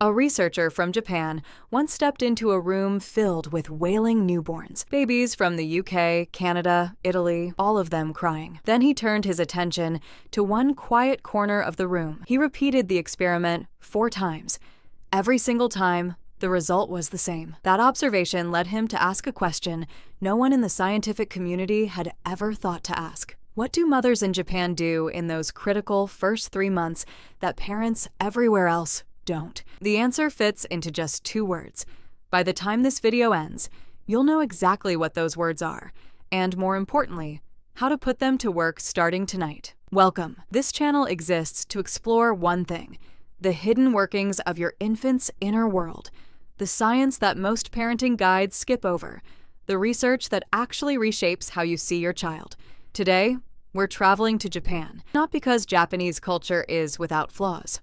A researcher from Japan once stepped into a room filled with wailing newborns, babies from the UK, Canada, Italy, all of them crying. Then he turned his attention to one quiet corner of the room. He repeated the experiment 4 times. Every single time, the result was the same. That observation led him to ask a question no one in the scientific community had ever thought to ask. What do mothers in Japan do in those critical first 3 months that parents everywhere else don't? The answer fits into just 2 words. By the time this video ends, you'll know exactly what those words are, and more importantly, how to put them to work starting tonight. Welcome. This channel exists to explore one thing: the hidden workings of your infant's inner world, the science that most parenting guides skip over, the research that actually reshapes how you see your child. Today, we're traveling to Japan, not because Japanese culture is without flaws,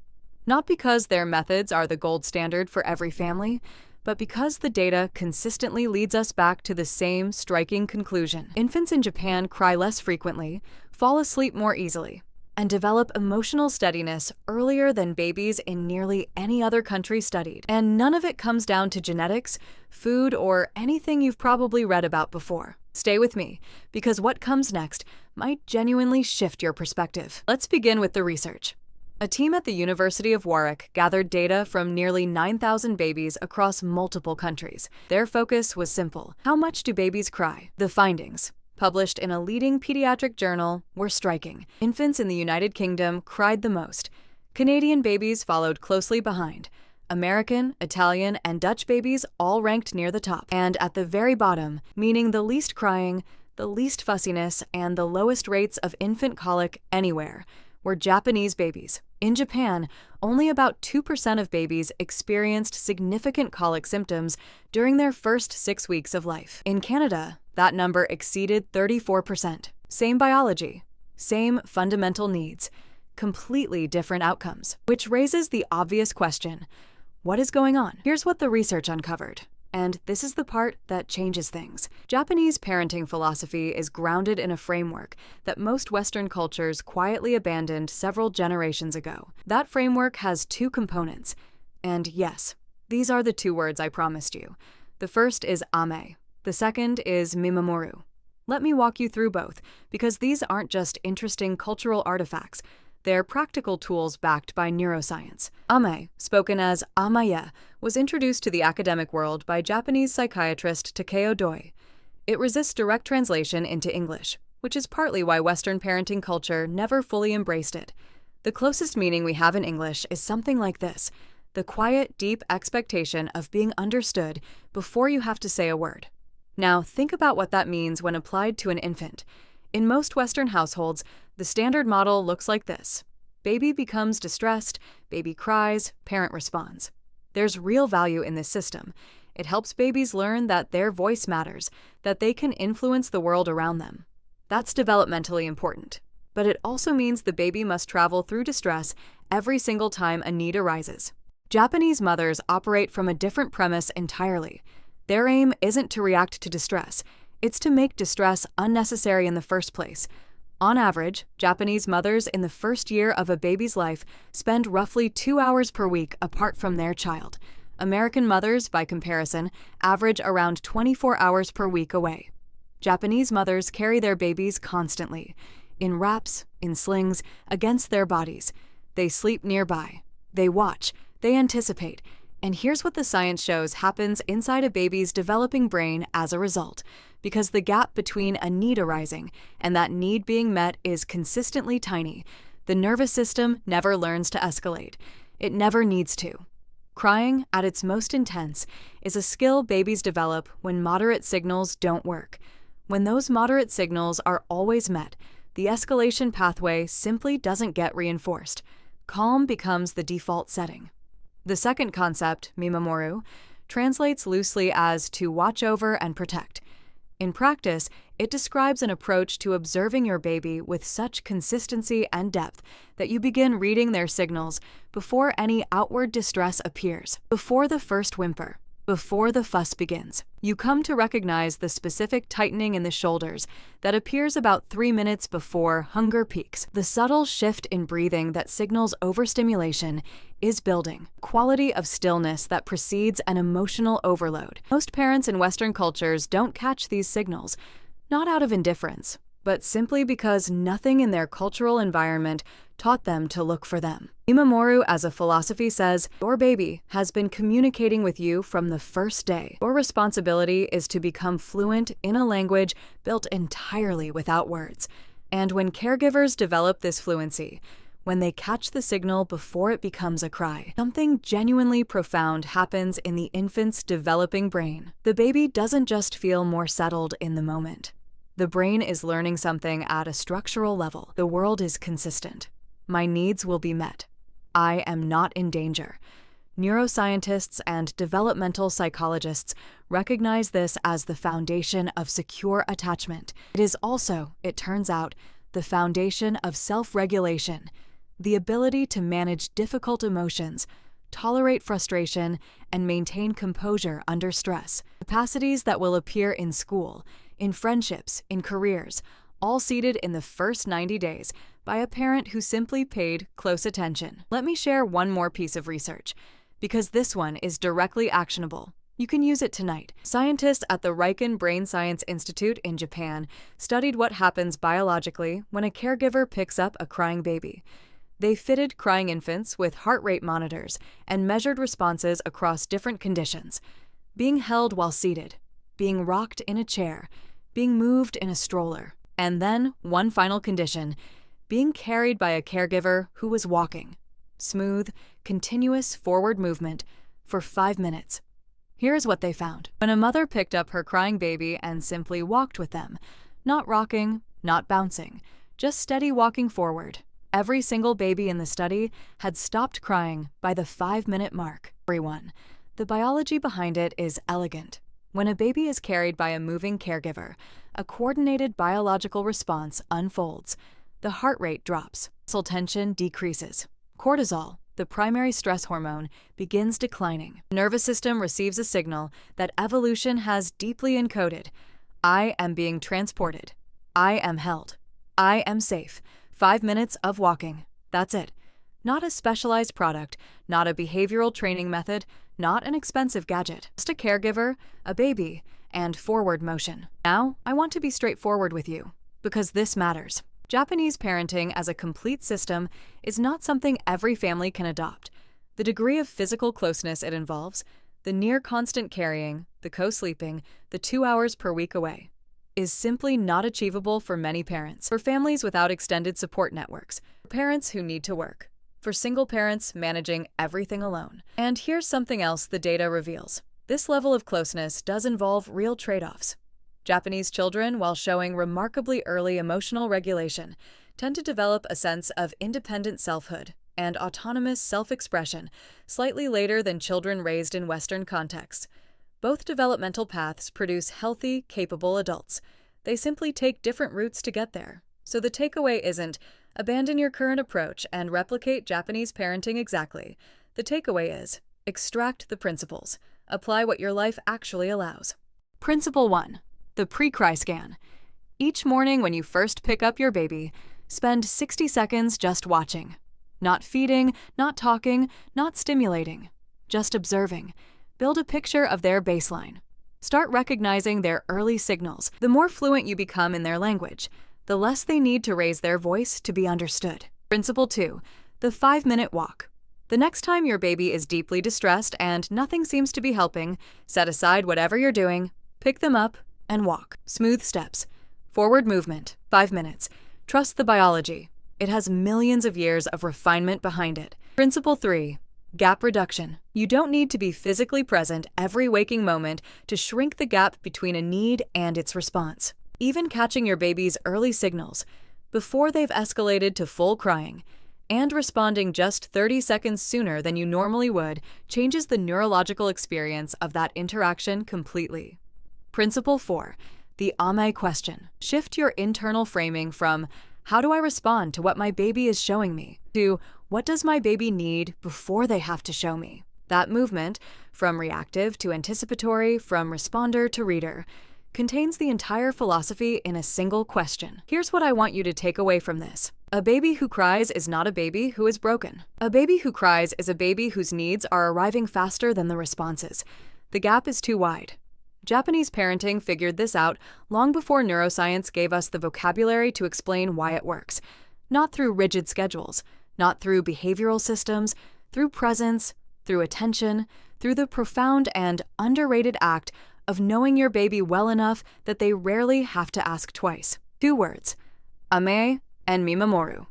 not because their methods are the gold standard for every family, but because the data consistently leads us back to the same striking conclusion. Infants in Japan cry less frequently, fall asleep more easily, and develop emotional steadiness earlier than babies in nearly any other country studied. And none of it comes down to genetics, food, or anything you've probably read about before. Stay with me, because what comes next might genuinely shift your perspective. Let's begin with the research. A team at the University of Warwick gathered data from nearly 9,000 babies across multiple countries. Their focus was simple: how much do babies cry? The findings, published in a leading pediatric journal, were striking. Infants in the United Kingdom cried the most. Canadian babies followed closely behind. American, Italian, and Dutch babies all ranked near the top. And at the very bottom, meaning the least crying, the least fussiness, and the lowest rates of infant colic anywhere, were Japanese babies. In Japan, only about 2% of babies experienced significant colic symptoms during their first 6 weeks of life. In Canada, that number exceeded 34%. Same biology, same fundamental needs, completely different outcomes. Which raises the obvious question: what is going on? Here's what the research uncovered. And this is the part that changes things. Japanese parenting philosophy is grounded in a framework that most Western cultures quietly abandoned several generations ago. That framework has 2 components. And yes, these are the 2 words I promised you. The first is Amae. The second is Mimamoru. Let me walk you through both, because these aren't just interesting cultural artifacts. They're practical tools backed by neuroscience. Amae, spoken as Amae, was introduced to the academic world by Japanese psychiatrist Takeo Doi. It resists direct translation into English, which is partly why Western parenting culture never fully embraced it. The closest meaning we have in English is something like this: the quiet, deep expectation of being understood before you have to say a word. Now, think about what that means when applied to an infant. In most Western households, the standard model looks like this: baby becomes distressed, baby cries, parent responds. There's real value in this system. It helps babies learn that their voice matters, that they can influence the world around them. That's developmentally important. But it also means the baby must travel through distress every single time a need arises. Japanese mothers operate from a different premise entirely. Their aim isn't to react to distress. It's to make distress unnecessary in the first place. On average, Japanese mothers in the first year of a baby's life spend roughly 2 hours per week apart from their child. American mothers, by comparison, average around 24 hours per week away. Japanese mothers carry their babies constantly, in wraps, in slings, against their bodies. They sleep nearby. They watch. They anticipate. And here's what the science shows happens inside a baby's developing brain as a result. Because the gap between a need arising and that need being met is consistently tiny, the nervous system never learns to escalate. It never needs to. Crying, at its most intense, is a skill babies develop when moderate signals don't work. When those moderate signals are always met, the escalation pathway simply doesn't get reinforced. Calm becomes the default setting. The second concept, Mimamoru, translates loosely as to watch over and protect. In practice, it describes an approach to observing your baby with such consistency and depth that you begin reading their signals before any outward distress appears, before the first whimper, before the fuss begins. You come to recognize the specific tightening in the shoulders that appears about 3 minutes before hunger peaks. The subtle shift in breathing that signals overstimulation is building. Quality of stillness that precedes an emotional overload. Most parents in Western cultures don't catch these signals, not out of indifference, but simply because nothing in their cultural environment taught them to look for them. Mimamoru as a philosophy says, your baby has been communicating with you from the first day. Your responsibility is to become fluent in a language built entirely without words. And when caregivers develop this fluency, when they catch the signal before it becomes a cry, something genuinely profound happens in the infant's developing brain. The baby doesn't just feel more settled in the moment. The brain is learning something at a structural level. The world is consistent. My needs will be met. I am not in danger. Neuroscientists and developmental psychologists recognize this as the foundation of secure attachment. It is also, it turns out, the foundation of self-regulation, the ability to manage difficult emotions, tolerate frustration, and maintain composure under stress. Capacities that will appear in school, in friendships, in careers, all seeded in the first 90 days by a parent who simply paid close attention. Let me share one more piece of research, because this one is directly actionable. You can use it tonight. Scientists at the Riken Brain Science Institute in Japan studied what happens biologically when a caregiver picks up a crying baby. They fitted crying infants with heart rate monitors and measured responses across different conditions: being held while seated, being rocked in a chair, being moved in a stroller, and then one final condition, being carried by a caregiver who was walking. Smooth, continuous forward movement for 5 minutes. Here's what they found. When a mother picked up her crying baby and simply walked with them, not rocking, not bouncing, just steady walking forward, every single baby in the study had stopped crying by the 5-minute mark. Everyone. The biology behind it is elegant. When a baby is carried by a moving caregiver, a coordinated biological response unfolds. The heart rate drops, muscle tension decreases. Cortisol, the primary stress hormone, begins declining. The nervous system receives a signal that evolution has deeply encoded. I am being transported. I am held. I am safe. 5 minutes of walking. That's it. Not a specialized product, not a behavioral training method, not an expensive gadget. Just a caregiver, a baby, and forward motion. Now, I want to be straightforward with you, because this matters. Japanese parenting as a complete system is not something every family can adopt. The degree of physical closeness it involves, the near constant carrying, the co-sleeping, the 2 hours per week away, is simply not achievable for many parents. For families without extended support networks, for parents who need to work, for single parents managing everything alone. And here's something else the data reveals. This level of closeness does involve real trade-offs. Japanese children, while showing remarkably early emotional regulation, tend to develop a sense of independent selfhood and autonomous self-expression slightly later than children raised in Western contexts. Both developmental paths produce healthy, capable adults. They simply take different routes to get there. So the takeaway isn't, abandon your current approach and replicate Japanese parenting exactly. The takeaway is, extract the principles. Apply what your life actually allows. Principle 1. The pre-cry scan. Each morning when you first pick up your baby, spend 60 seconds just watching. Not feeding, not talking, not stimulating. Just observing. Build a picture of their baseline. Start recognizing their early signals. The more fluent you become in their language, the less they need to raise their voice to be understood. Principle 2. The 5-minute walk. The next time your baby is deeply distressed and nothing seems to be helping, set aside whatever you're doing, pick them up, and walk. Smooth steps. Forward movement. 5 minutes. Trust the biology. It has millions of years of refinement behind it. Principle 3. Gap reduction. You don't need to be physically present every waking moment to shrink the gap between a need and its response. Even catching your baby's early signals, before they've escalated to full crying, and responding just 30 seconds sooner than you normally would, changes the neurological experience of that interaction completely. Principle 4. The Amae question. Shift your internal framing from, how do I respond to what my baby is showing me, to, what does my baby need before they have to show me? That movement, from reactive to anticipatory, from responder to reader, contains the entire philosophy in a single question. Here's what I want you to take away from this. A baby who cries is not a baby who is broken. A baby who cries is a baby whose needs are arriving faster than the responses. The gap is too wide. Japanese parenting figured this out long before neuroscience gave us the vocabulary to explain why it works. Not through rigid schedules, not through behavioral systems, through presence, through attention, through the profound and underrated act of knowing your baby well enough that they rarely have to ask twice. 2 words, Amae and Mimamoru.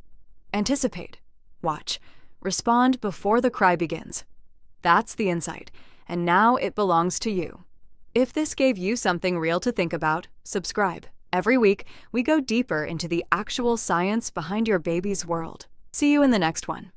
Anticipate, watch, respond before the cry begins. That's the insight, and now it belongs to you. If this gave you something real to think about, subscribe. Every week, we go deeper into the actual science behind your baby's world. See you in the next one.